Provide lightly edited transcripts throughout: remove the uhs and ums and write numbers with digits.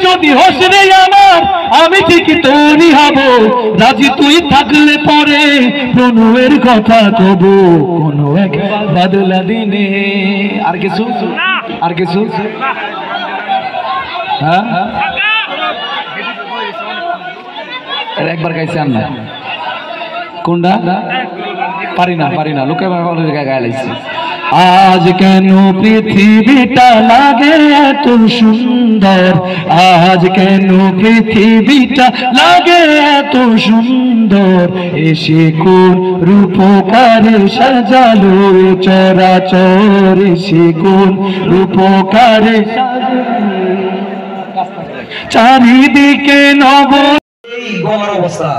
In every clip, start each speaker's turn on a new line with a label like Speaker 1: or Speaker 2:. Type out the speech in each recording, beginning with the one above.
Speaker 1: যদি হোস রে আমার আমি ঠিক তোরই হব রাজি তুই থাকলে পরে প্রণয়ের কথা কব কোনো এক বাদলা দিনে আর কিছু হ্যাঁ একবার গাইছে না কোনটা পারি না লোকে গাইলাইছি আজ কেন পৃথিবীটা লাগে এত সুন্দর আজ কেন পৃথিবীটা লাগে এত সুন্দর এসে কোন রূপকারে সাজালো চরাচর এসে কোন রূপকারে চারিদিকে নব
Speaker 2: এই গলার অবস্থা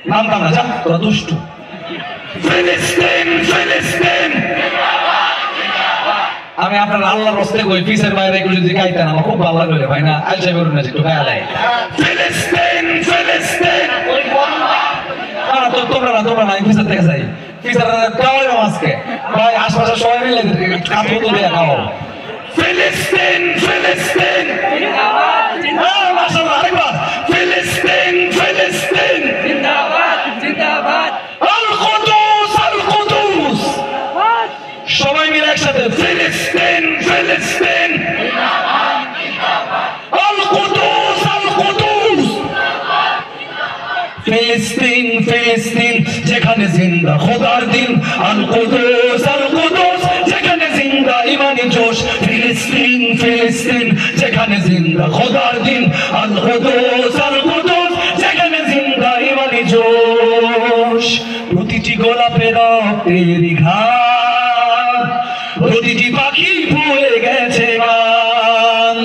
Speaker 2: নামতাম না যা তোরা দুষ্টু ফিলিস্তিন আমি আপনার আল্লাহর রাস্তায় কই পিসের বাইরে একটু যদি গাইতেন আমার খুব ভালো লাগলো ভাই না আলসা করুন না একটু গায়া দেয় ফিলিস্তিন তো তোমরা না পিসের থেকে যাই পিসের খাওয়াই আজকে ভাই আশপাশে সবাই মিলে কাপড় তো দেয়া খাও ফিলিস্তিন মাশাআল্লাহ আরেকবার ফিলিস্তিন জিন্দাবাদ আল কুদুস সবাই মিলে একসাথে ফিলিস্তিন আল কুদুস ফিলিস্তিন যেখানে জিন্দা খোদার দিন আল কুদুস যেখানে জিন্দা ইমানি জোশ ফিলিস্তিন যেখানে জিন্দা খোদার দিন আল কুদুস যেখানে জিন্দা ইমানি জোশ প্রতিটি গোলাপের রক্তের ঘ্রাণ প্রতিটি পাখি ভুলে গেছে গান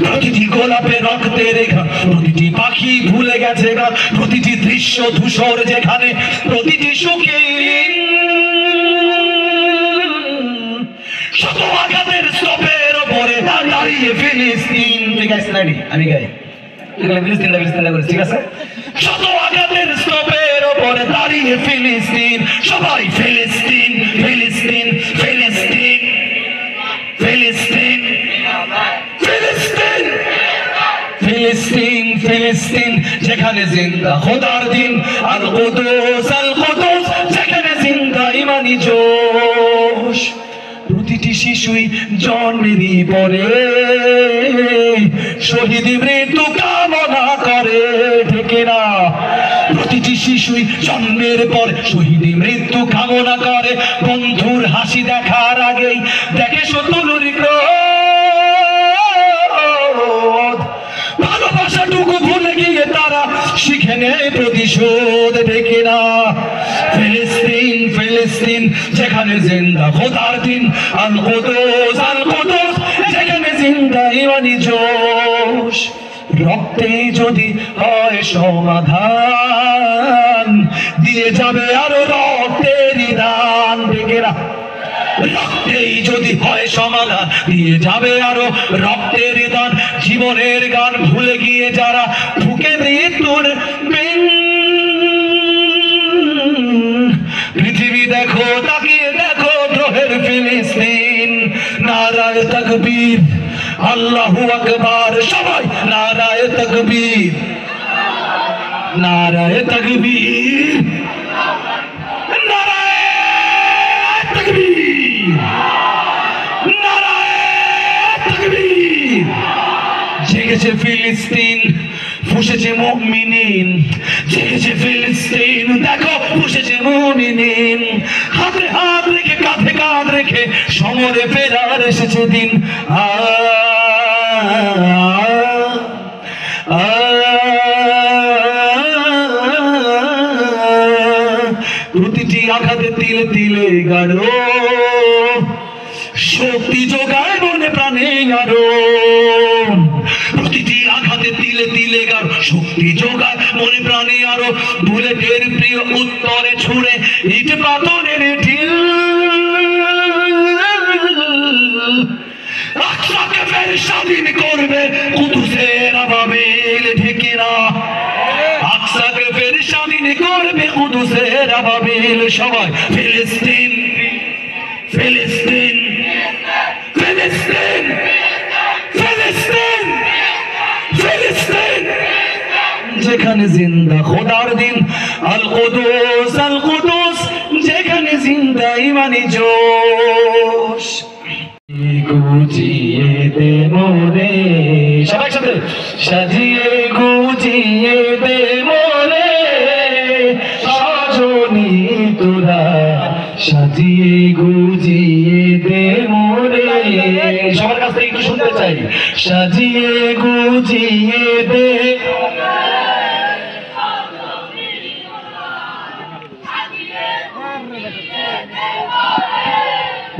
Speaker 2: প্রতিটি গোলাপের রক্তের ঘ্রাণ প্রতিটি পাখি ভুলে গেছে গান প্রতিটি দৃশ্য ধূসর যেখানে প্রতিটি সুখী শত আঘাতের স্তূপের উপরে দাঁড়িয়ে ফিলিস্তিন আমি গাই ফিলিস্তিন ঠিক আছে শত আঘাতের স্তূপের উপরে দাঁড়িয়ে ফিলিস্তিন সবাই ফিলিস্তিন যেখানে জিন্দা খোদার দিন আল কুদুস যেখানে জিন্দা ইমানি জোশ প্রতিটি শিশুই জন্মেরই পরে শহীদ মৃত্যু কামনা করে ঠিক না প্রতিটি শিশুই জন্মের পর শহীদ মৃত্যু কামনা করে বন্ধুর হাসি দেখার আগেই দেখে শত্রুর ক্রোধ ভালোবাসাটুকু ভুলে গিয়ে তারা শিখে নেয় প্রতিশোধ দেখে না ফিলিস্তিন যেখানে জিন্দা খোদার দিন আল কুদুস যেখানে জিন্দা ইমানি জোশ রক্তে যদি হয় সমাধান দিয়ে যাবে আরো রক্তেরই দান দেখে না রক্তেই যদি হয় সমাধান দিয়ে যাবে আরো রক্তের দান জীবনের গান ভুলে গিয়ে যারা ঢুকে মৃত্যুর পৃথিবী দেখো তাকিয়ে দেখো দ্রোহের ফিলিস্তিন নারায়ে তাকবীর আল্লাহু আকবার সবাই নারায়ে তাকবীর নারায়ে তাকবীর জেগেছে ফিলিস্তিন ফুঁসেছে মুমিনিন জেগেছে ফিলিস্তিন দেখো ফুঁসেছে মুমিনিন হাতে হাত রেখে কাঁধে কাঁধ রেখে সমরে ফেরার এসেছে দিন প্রতিটি আঘাতে তিলে তিলে গাঢ় শক্তি যোগায় মনে প্রাণে আরো প্রতিটি আঘাতে তিলে তিলে গাঢ় শক্তি যোগায় মনে প্রাণে আরো বুলেটের প্রিয় উত্তরে ছুড়ে ইট পাথরের ঢিল আকসাকে ফের স্বাধীন করবে কুদুসের আবাবিল ঢেকে না আকসাকে ফের স্বাধীন করবে কুদুসের আবাবিল সবাই ফিলিস্তিন ফিলিস্তিন ফিলিস্তিন ফিলিস্তিন যেখানে জিন্দা খোদার দিন, আল কুদুস যেখানে জিন্দা ইমানি জোশ। গুজিয়ে দে মোরে, সবাই সাথে সাজিয়ে গুজিয়ে দে মোরে সজনী তোরা, সাজিয়ে গুজিয়ে দে মোরে। সবার কাছ থেকে একটু শুনতে চাই, সাজিয়ে গুজিয়ে দে।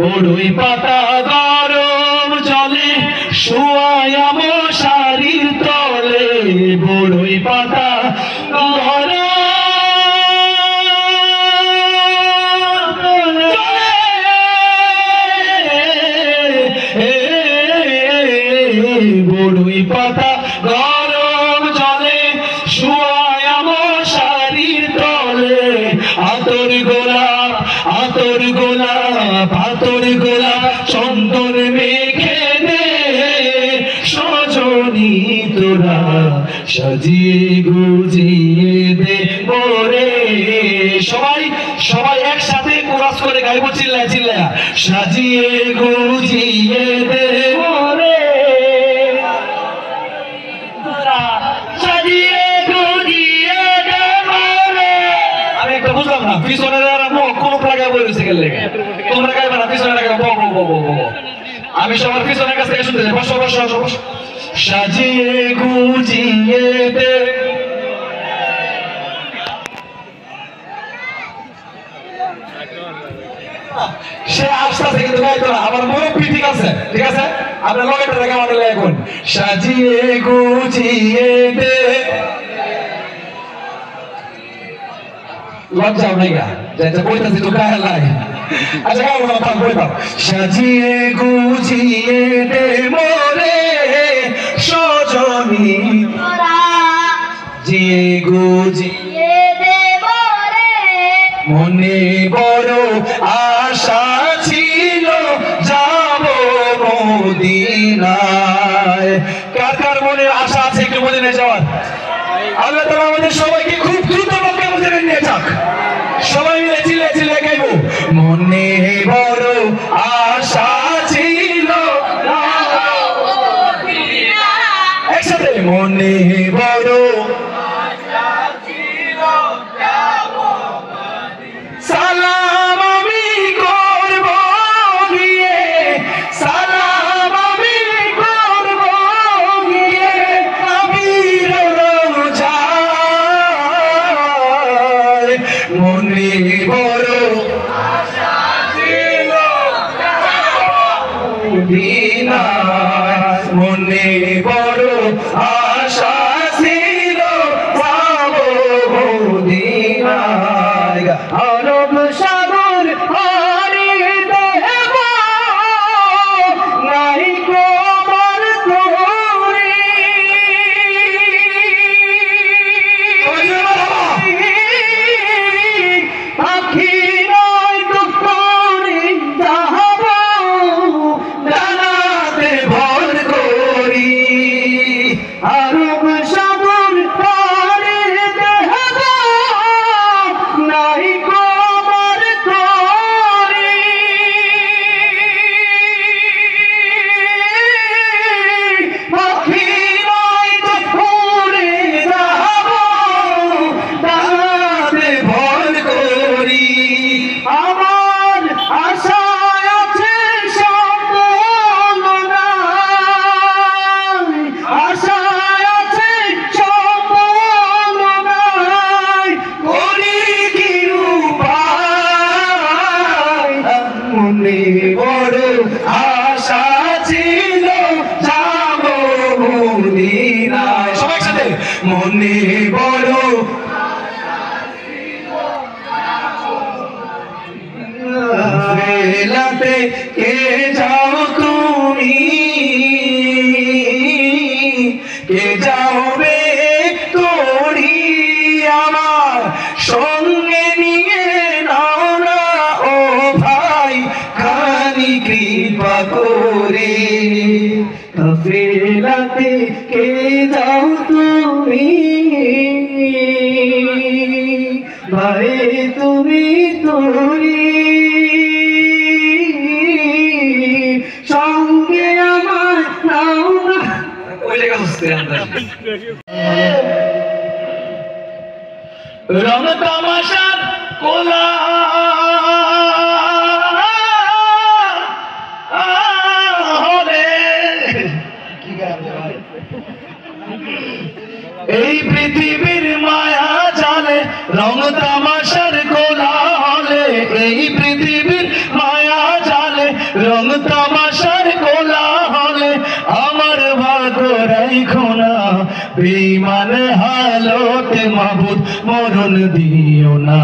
Speaker 2: বড়ই পাতা গরম জলে শুয়ায়া মশারির তলে, বড়ই পাতা গরম বড়ই পাতা গরম জলে শুয়ায়া মশারির তলে, আতর গোলাপ আতর গোলাপ আতর গোলাপ চন্দন মেখে দে সজনী তোরা, সাজিয়ে গুজিয়ে দে মোরে। সবাই সবাই একসাথে কোরাস করে গাইব চিল্লায় চিল্লায়, সাজিয়ে গুজিয়ে দে মোরে, সাজিয়ে গুজিয়ে দে মোরে। আমি একটা বুঝলাম না, পিছনের কোন প্লাগায় বলেছে গেলে তোমরা গাইবে না, পিছনে আমি সবার পিছনের কাছ থেকে শুনতে চাই। বসো বসো বসো, সাজিয়ে গুজিয়ে দে। সে আস্তে আস্তে কিন্তু গাইতো না, আমার মুরব্বী ঠিক আছে, ঠিক আছে, আপনার লগেটা রেখে আমাদের এখন সাজিয়ে গুজিয়ে দে। লজ্জাও নাই গা, যেটা কইতাছি তো গায়ে লাগে। আচ্ছা গাও না, তার বই দাও। সাজিয়ে গুজিয়ে দে মোরে সজনী তোরা, জিয়ে গুজিয়ে দে মোরে। মনে বড় আশা ছিল যাব মদিনায়। কার কার মনে আশা আছে একটু মদিনায় যাওয়ার? আল্লাহ তাআলা আমাদের সবাইকে খুব দ্রুত মক্কা মদিনায় নিয়ে যাক। সবাই মিলে চিল্লায় চিল্লায় গাইবো, মনে বড় আশা ছিল একসাথে, মনে বড় সালাম আমি করব গিয়ে, সালাম আমি করব গিয়ে নবীর রওজায়। মনে বড় আশা ছিল মদিনায়, মনে বড় আশা ছিল যাব মদিনায়। আরব সাগর পাড়ি দেব নাই কোমর তোরে, পাখি নয় তো তোরে যাব ডানাতে ভর করি। আরব সাগর পাড়ি দেব নাই কোমর তোরে, পাখি নয় তো তোরে যাব ডানাতে ভর করি। আমার আশা আছে সম্পূর্ণ নাই, আশা আছে সম্পূর্ণ নাই, করি কি উপায়। মনে বড় আশা ছিল যাব মদিনায়। সবাই সাথে মনে বড় বেলাতে কে যাও তুমি, কে যাবে তোরি আমার সঙ্গে নিয়ে নাও না ও ভাই খানি কৃপা করে। কাফেলাতে
Speaker 1: কে যাও তুমি ভাই তুমি তোরি সঙ্গে আমার নাও না ওই জায়গা বুঝতে আমরা রং তামাশার কোলা এই পৃথিবীর মায়া জালে রং তামাশার কোলাহলে এই পৃথিবীর মায়া জালে রং তামাশার কোলাহলে আমার ভাগ্য রাইখো না বেঈমান হালতে মাবুদ মরণ দিও না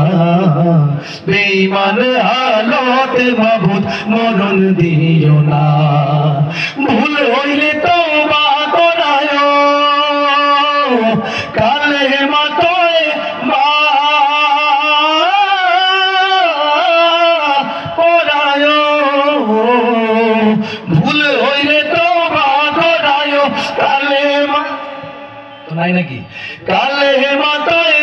Speaker 1: বেঈমান হালতে মাবুদ মরণ দিও না ভুল হইলে তওবা করায়ো কালে মাতোয় পড়ায়ো ভুল হইলে তওবা করায়ো কালে তো নাই নাকি কালে মাতোয়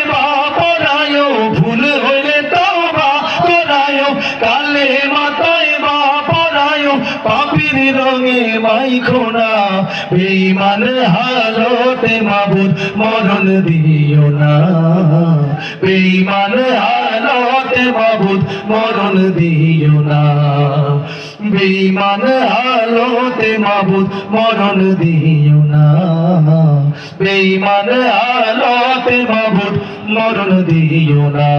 Speaker 1: পড়ায়ো ভুল হইলে তওবা করায়ো কালে মাতোয় পড়ায়ো পাপীর রঙে মাইখো না বেঈমান হালতে মাবুদ মরণ দিও না বেঈমান হালতে মাবুদ মরণ দিও না বেঈমান হালতে মাবুদ মরণ দিও না বেঈমান হালতে মাবুদ মরণ দিও না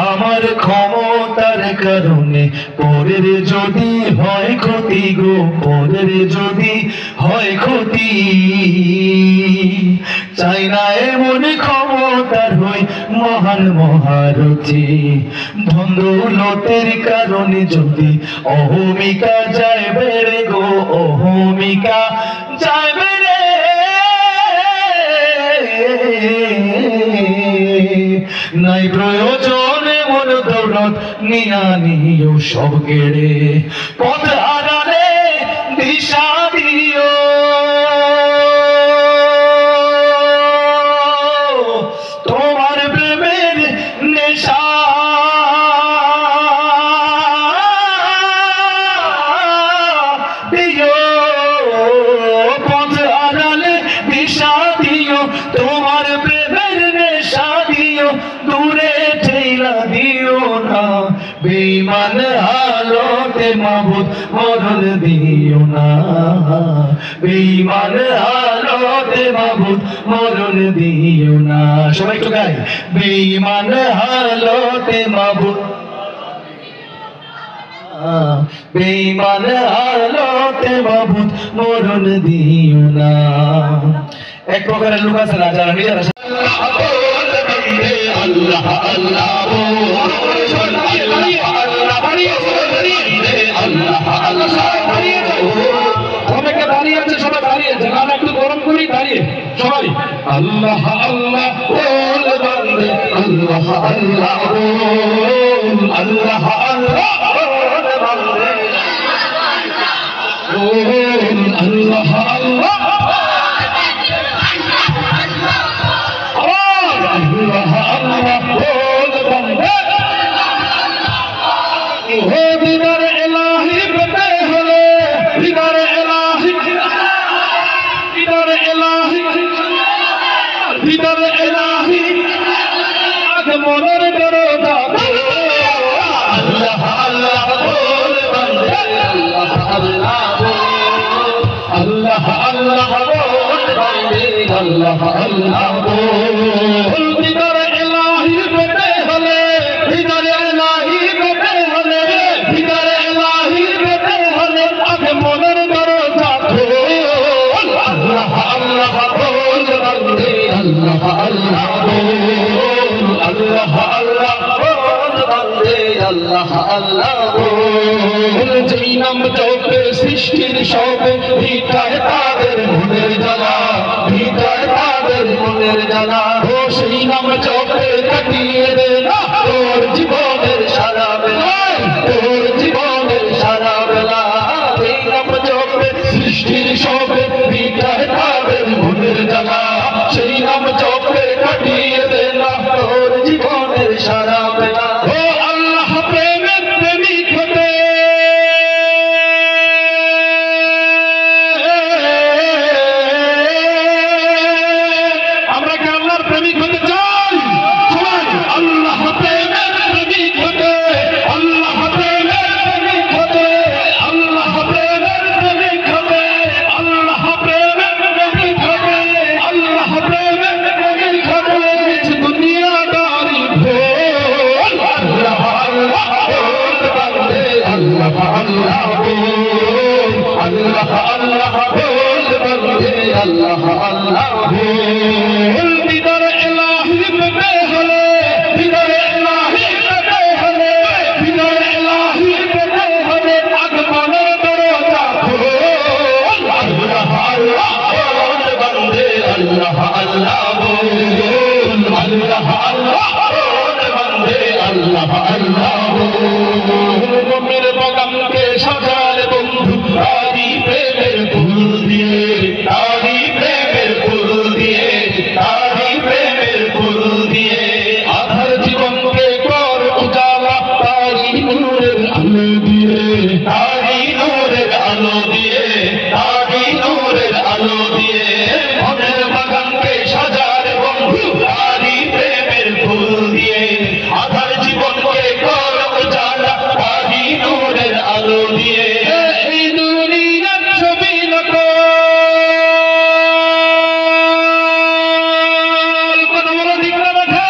Speaker 1: আমার ক্ষমতার কারণে পরের যদি হয় ক্ষতি গো পরের যদি হয় ক্ষতি চাই না এমন ক্ষমতার হই মহান মহারথী ধন দৌলতের কারণে যদি অহমিকা যায় বেড়ে গো অহমিকা যায় বেড়ে নাই প্রয়োজন মন দৌলত নিয়া নিও সব কেড়ে পথ হারালে দিশা দিও তোমার প্রেমের নেশা দিও পথ হারালে দিশা দিও তোমার প্রেমের নেশা দিও দূরে ঠেলা দিও না বেঈমান হালতে মাবুদ মরণ দিও না বেঈমান হালতে মাবুদ মরণ দিও না সবাই একটু গাই বেঈমান হালতে মাবুদ বেঈমান হালতে মাবুদ মরণ দিও না এক প্রকারের লোক আছে না যারা নিজেরা আল্লাহ আল্লাহ অনেকে দাঁড়িয়ে আছে সবাই দাঁড়িয়েছে গান একটু গরম করি দাঁড়িয়ে সবাই আল্লাহ আল্লাহ বল বান্দে আল্লাহ আল্লাহ বল আল্লাহ আল্লাহ বল বান্দে বল আল্লাহ আল্লাহ আল্লাহ আল্লাহ বল বান্দে আল্লাহ আল্লাহ বল দিদার ইলাহি পেতে হলে দিদার ইলাহি পেতে হলে দিদার ইলাহি পেতে হলে আগে মনের দরজা খোল আল্লাহ আল্লাহ বল বান্দে আল্লাহ আল্লাহ বল আল্লাহ আল্লাহ বল বান্দে আল্লাহ আল্লাহ বল যেই নাম জপে সৃষ্টির সবে ভিটায় তাদের মনের জ্বালা ভিটায় তাদের মনের জ্বালা ও সেই নাম জপে কাটিয়ে দে না তোর জীবনের সারা বেলা তোর জীবনের সারা বেলা সেই নাম জপে
Speaker 2: সৃষ্টির সবে বিদায় তাদের মনের জ্বালা সেই নাম চক্রে কাটিয়ে দে না তোর জীবনের সারা বেলা ও আল্লাহ প্রেমের প্রেমিক হতে আমরা কি আল্লাহর প্রেমিক হতে চাই সবাই আল্লাহ প্রেমের প্রেমিক হতে আল্লাহ প্রেমের প্রেমিক হতে আল্লাহ প্রেমের প্রেমিক হতে আল্লাহ প্রেমের প্রেমিক হতে আল্লাহ প্রেমের প্রেমিক হতে দুনিয়াদারি ভোল আল্লাহ আল্লাহ ভোল বান্দে আল্লাহ আল্লাহ ভোল আল্লাহ আল্লাহ ভোল বান্দে আল্লাহ আল্লাহ ভোল দিদার ইলাহি পেতে হলে দিদার ইলাহি পেতে হলে দিদার ইলাহি পেতে হলে আগমনের দরজা খোল আল্লাহ আল্লাহ ভোল বান্দে আল্লাহ আল্লাহ ভোল আল্লাহ আল্লাহ ভোল বান্দে আল্লাহ আল্লাহ ভোল গমের বাগানকে সাজালে বন্ধু তারি প্রেমের ফুল দিয়ে তারি প্রেমের ফুল দিয়ে তারি প্রেমের ফুল দিয়ে আধার জীবনকে কর উজালা তারি নূরের আলো দিয়ে তারি নূরের আলো দিয়ে তারি নূরের আলো দিয়ে মনের বাগানকে সাজালে বন্ধু তারি প্রেমের ফুল দিয়ে আধার জীবনকে কর উজালা তারি নূরের আলো দিয়ে এই দুনিয়ার ছবি নকল কথা বলো ঠিক না বেঠে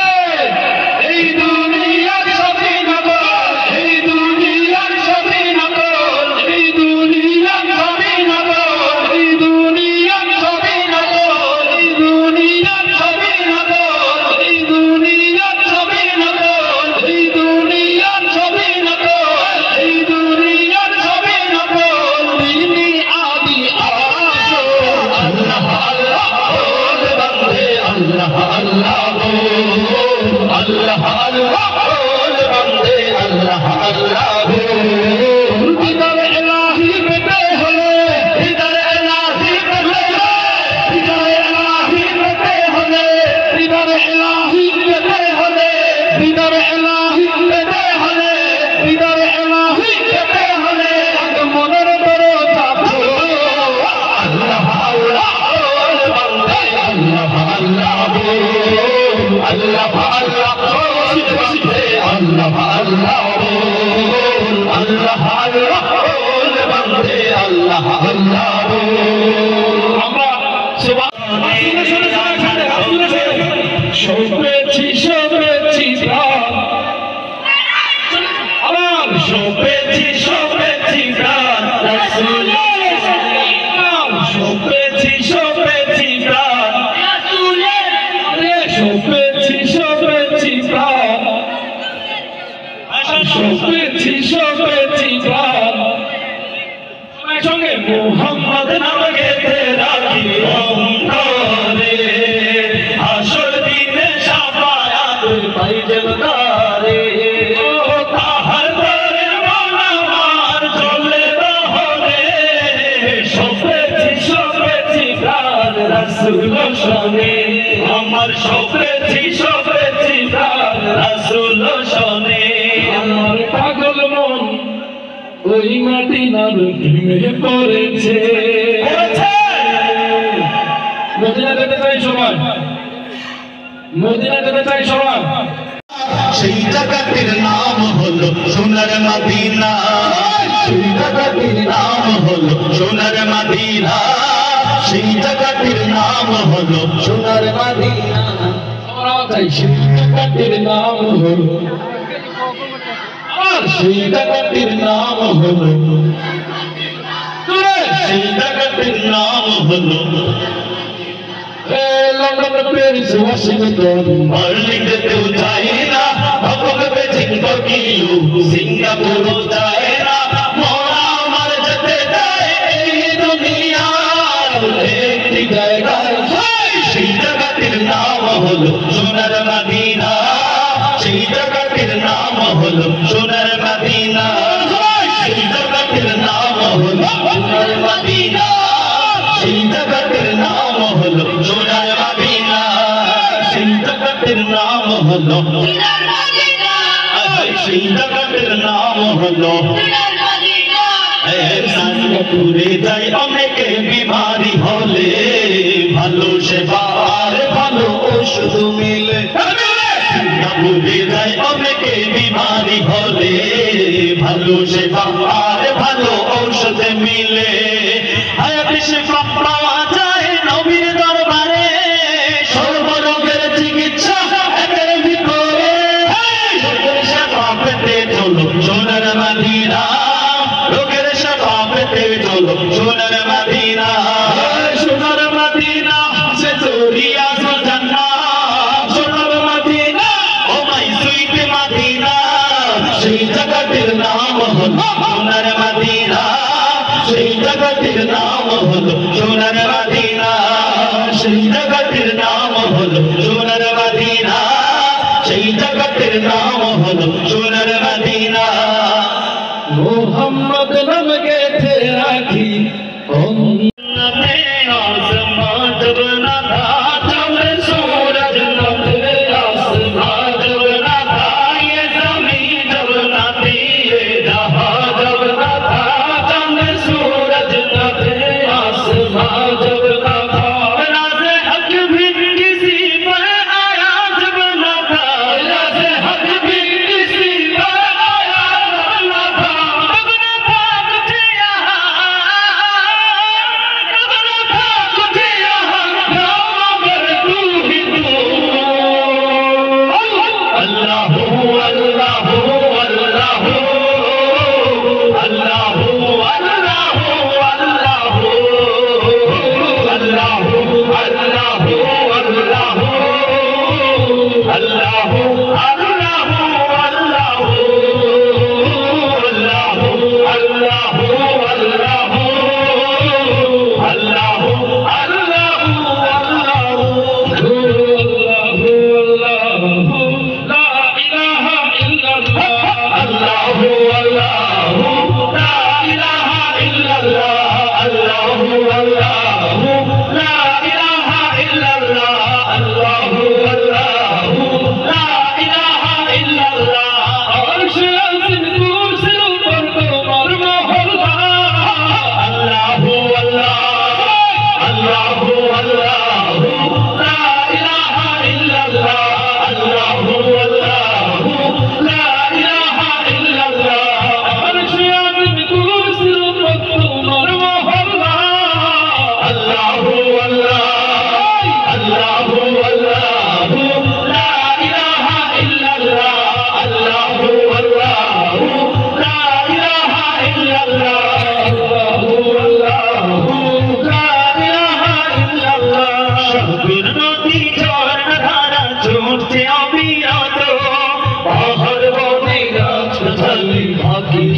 Speaker 2: এই দুনিয়ার ছবি নকল এই দুনিয়ার ছবি নকল এই দুনিয়ার ছবি নকল এই দুনিয়ার ছবি নকল এই দুনিয়ার ছবি নকল এই দুনিয়ার ছবি নকল এই দুনিয়ার ছবি নকল এই দুনিয়ার ছবি নকল দিনী আদি আসো আল্লাহ আল্লাহ বল বান্দে আল্লাহ আল্লাহ বল আল্লাহ আল্লাহ বল বান্দে আল্লাহ আল্লাহ বল দিদার ইলাহি পেতে হলে দিদার ইলাহি পেতে হলে দিদার ইলাহি পেতে হলে দিদার ইলাহি পেতে হলে দিদার ইলাহি পেতে হলে দিদার ইলাহি পেতে হলে আগমনের দরজা খোল আল্লাহ আল্লাহ বল বান্দে আল্লাহ আল্লাহ বল আল্লাহ আল্লাহ বল বান্দে আল্লাহ আল্লাহ বল আল্লাহ আল্লাহ বল বান্দে আল্লাহ আল্লাহ বল আমরা সপেছি সপেছি প্রাণ আমার সপেছি সপেছি প্রাণ রাসূল সপেছি সপেছি প্রাণ রে সপেছি সপেছি প্রাণ সপেছি সপেছি প্রাণ সঙ্গে মুহাম্মদ নাম গেতে রাখি অন্তরে আসর দিনে শাফায়াত পাই জলদারে ও তাহার দরে মন আমার চলে রহরে সপেছি প্রাণ রাসূল শোনে আমার সপেছি প্রাণ রাসূল শোনে আমার পাগল মন ওই মদিনার প্রেমে পড়েছে মদিনা যেতে চাই সবাই মদিনা যেতে চাই সবাই সেই জায়গাটির নাম হলো সোনার মদিনা সেই জায়গাটির নাম হলো সোনার মদিনা সেই জায়গাটির নাম হলো সোনার মদিনা আমরা চাই সেই জায়গাটির নাম হলো আর সেই জায়গাটির নাম হলো সেই জায়গাটির নাম হলো লন্ডন প্যারিস ওয়াশিংটন বার্লিনেতেও যাই না হক বেজিং টোকিও সিঙ্গাপুর যায় না মোরা আমার যেতে দেয় এই দুনিয়ার একটি জায়গায় সেই জায়গাটির নাম হলো সোনার মদিনা সেই জায়গাটির নাম হলো সোনার মদিনা সেই জায়গাটির নাম হলো সোনার মদিনা নাম হলো সোনার মদিনা, সেই জায়গাটির নাম হলো সোনার মদিনা, সেই জায়গাটির নাম হলো সোনার মদিনা। পুরে যাই অনেকে বিমারি হলে, ভালো সেবা আর ভালো ওষুধ মিলে। পুরে যাই অনেকে বিমারি হলে, ভালো সেবা আর ভালো ঔষধ মিলে। হায়াতে সেবা পাওয়া যায় নবীর দরবারে, সর্বরোগের চিকিৎসা একের ভিতরে। রোগের সেবা পেতে চলো সোনার মদিনা, রোগের সেবা পেতে চলো সোনার মদিনা। সোনার মদিনা সে জরিয়া জান্নাত, সোনার মদিনা ও মাই সুইট মদিনা, সেই জায়গাটির নাম হলো সোনার মদিনা, সেই জায়গাটির নাম হলো সোনার মদিনা, সেই জায়গাটির নাম হলো সোনার মদিনা, সেই জায়গাটির নাম হলো সোনার মদিনা।
Speaker 1: মোহাম্মদ নাম গেথে রাখি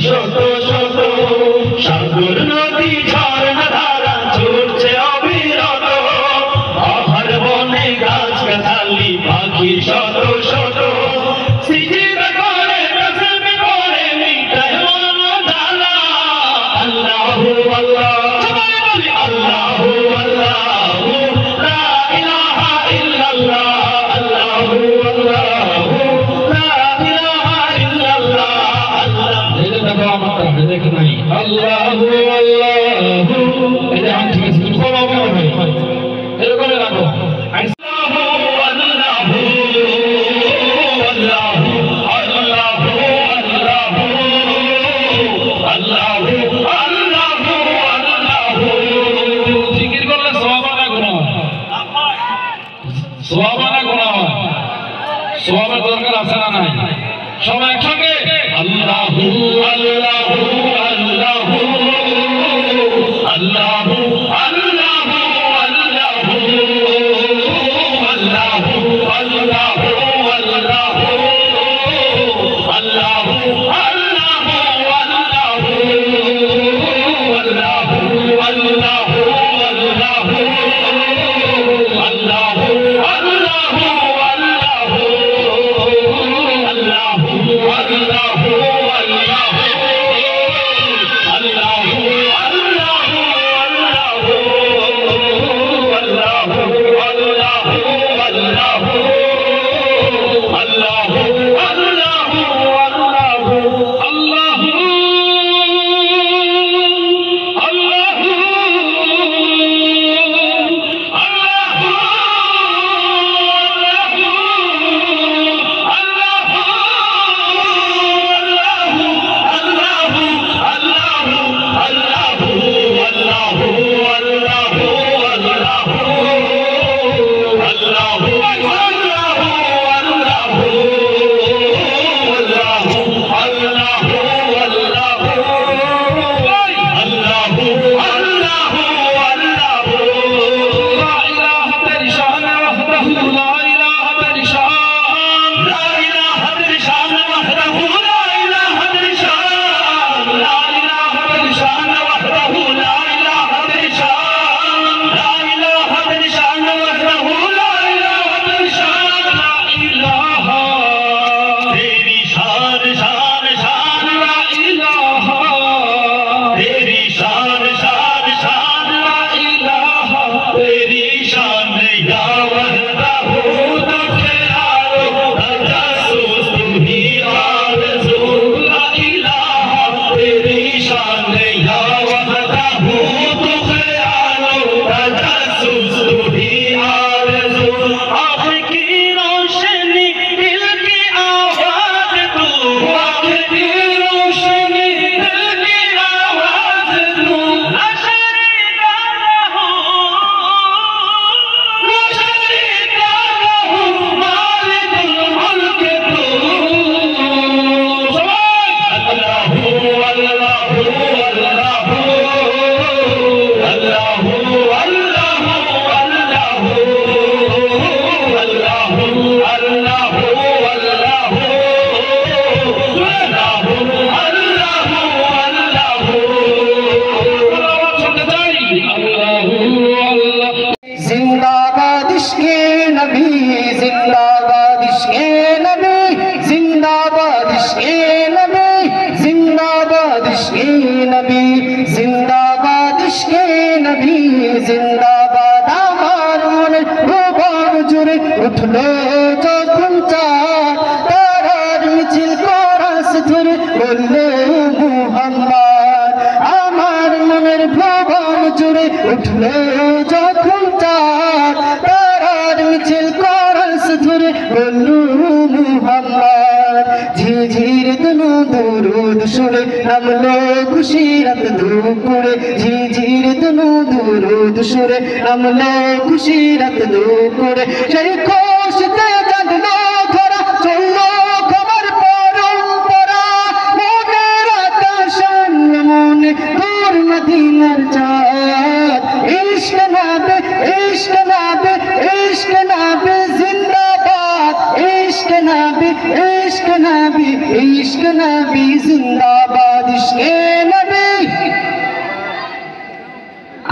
Speaker 2: শত শত সাগর নদী ঝর্ণা ধারা ছুটছে অবিরত, পাহাড় বনে গাছ গাছালি পাখি শত শত, সিজদা করে তাসবিহ করে মিটায় মন জ্বালা। আল্লাহু আল্লাহ সবাই বলি আল্লাহু আল্লাহ, লা ইলাহা ইল্লাল্লাহ, আল্লাহু আল্লাহ, লা ইলাহা ইল্লাল্লাহ। দেখে নাই আল্লাহু আল্লাহু, এই যে হাত ঠিক আছে, তুমি সব হবে ভাই এরকম রাখো। আল্লাহু আল্লাহু আল্লাহু আল্লাহু আল্লাহু আল্লাহু আল্লাহু। জিকির করলে সওয়াব না গুনাহ? সওয়াব না গুনাহ? সওয়াবের দরকার আছে না নাই? সবাই একসঙ্গে আল্লাহু আল্লাহু আল্লাহু আল্লাহু আল্লাহু আল্লাহু আল্লাহু আল্লাহু আল্লাহু আল্লাহু আল্লাহু আল্লাহু আল্লাহু আল্লাহু আল্লাহু আল্লাহু আল্লাহু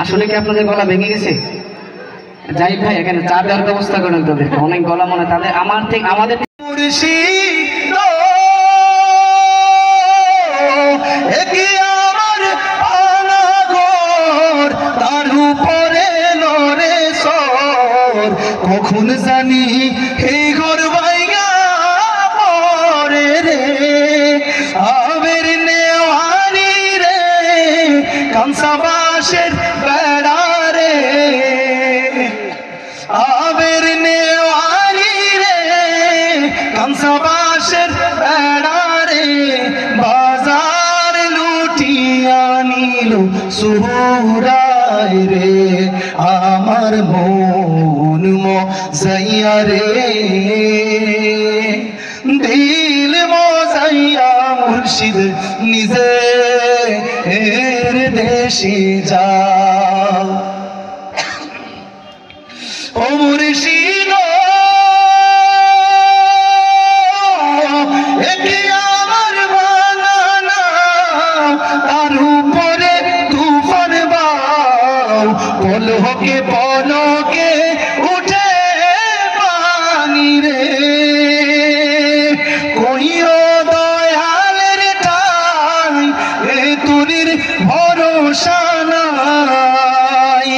Speaker 3: আসলে কি আপনাদের গলা ভেঙে গেছে? যাই ভাই এখানে চা দেওয়ার ব্যবস্থা করেন, তাদের অনেক গলা মনে তাদের আমাদের
Speaker 2: কখন জানি এই ঘর ভাইয়া পরে রে আবের নেওয়ানি রে কামসা বাসের বেড়া রে আবের নেওয়ানি রে কামসা বাসের বেড়া রে বাজার লুটিয়া নিল সুরায় রে আমার মন মজাইয়া রে দিল মজাইয়া মুর্শিদ নিজে এর দেশে যা ও মুর্শিদ এটি আমার বানানা তার উপরে তুফান বাও পলকে পলকে উঠে পানি রে কইও দয়ালের ঠাই এ তুরির ভরসা নাই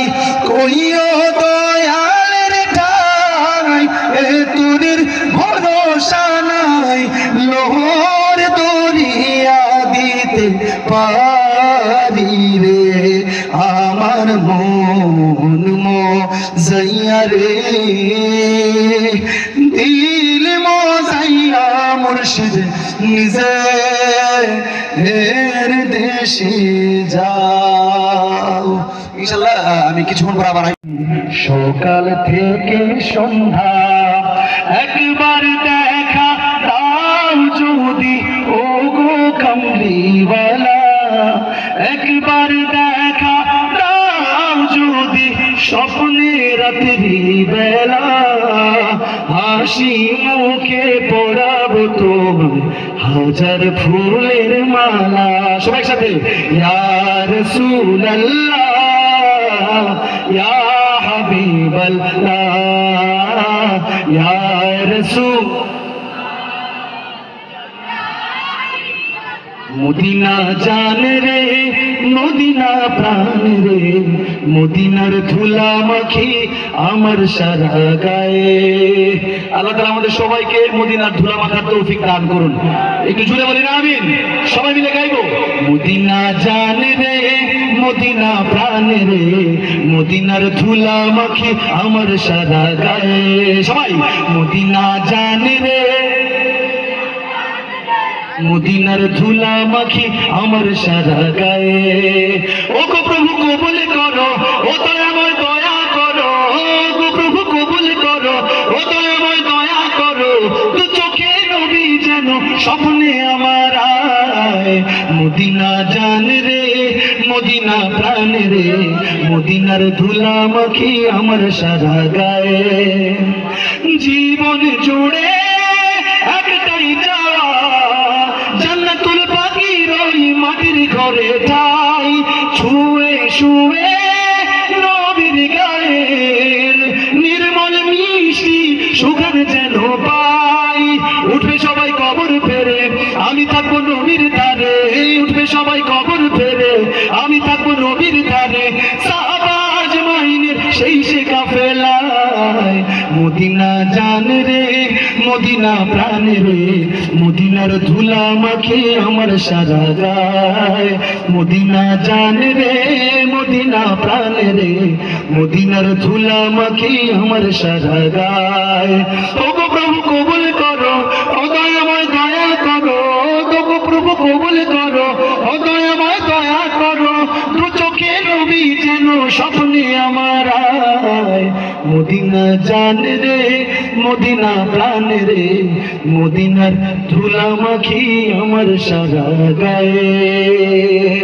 Speaker 2: কইও দয়ালের ঠাই এ তুরির ভরসা নাই
Speaker 1: মজাইয়া রে দিল মজাইয়া মুর্শিদ নিজে এর দেশে যাও। ইনশাআল্লাহ আমি কিছুক্ষণ পর আবার সকাল থেকে সন্ধ্যা একবার দেখা দাও যদি ও গো কামলিওয়ালা, একবার দেখা দাও যদি স্বপ্নে রাত্রি বেলা, হাসি মুখে পড়াবো তোমায় হাজার ফুলের মালা। সবাই সাথে ইয়া রাসূলুল্লাহ ইয়া হাবিবাল্লাহ ইয়া রাসূল। মদিনা জান রে মদিনা প্রাণ রে, মদিনার ধুলা মাখি আমার সারা গায়ে। আল্লাহ তাআলা আমাদের সবাইকে মদিনার ধুলা মাখার তৌফিক দান করুন। একটু জুড়ে বলেন আমিন। সবাই মিলে গাইবো মদিনা জান রে মদিনা প্রাণ রে, মদিনার ধুলা মাখি আমার সারা গায়ে। সবাই মদিনা জান রে মদিনার ধুলা মাখি আমার সারা গায়ে। ও গো প্রভু কবুল করো, ও দয়াময় দয়া করো, ও গো প্রভু কবুল করো, ও দয়াময় দয়া করো, দু চোখে নবী যেন স্বপ্নে আমার আয়। মদিনা জান রে মদিনা প্রাণ রে, মদিনার ধুলা মাখি আমার সারা গায়ে। জীবন জুড়ে একটাই চাওয়া জান্নাতুল বাকির ওই মাটির ঘরে ঠাই, ছুঁয়ে ছুঁয়ে নবীর গায়ের নির্মল মিষ্টি সুগান যেন পাই। উঠবে সবাই কবর ফেরে আমি থাকবো নবীর ধারে, উঠবে সবাই কবর ফেরে আমি থাকবো নবীর ধারে। সাহাবাজ মাইনের সেই সে কাফেলায় মদিনা জান রে মদিনা প্রাণ রে, মদিনার ধুলা মাখি আমার সারা গায়। মদিনা জান রে মদিনা প্রাণ রে, মদিনার ধুলা মাখি আমার সারা গায়। ও গো প্রভু কবুল করো, ও দয়াময় দয়া করো, ও গো প্রভু কবুল করো, ও দয়াময় দয়া করো, দু চোখে নবী যেন স্বপ্নে আমার আয়। মদিনা জান রে মদিনা প্রাণ রে, মদিনার ধুলা মাখি আমার সারা গায়ে।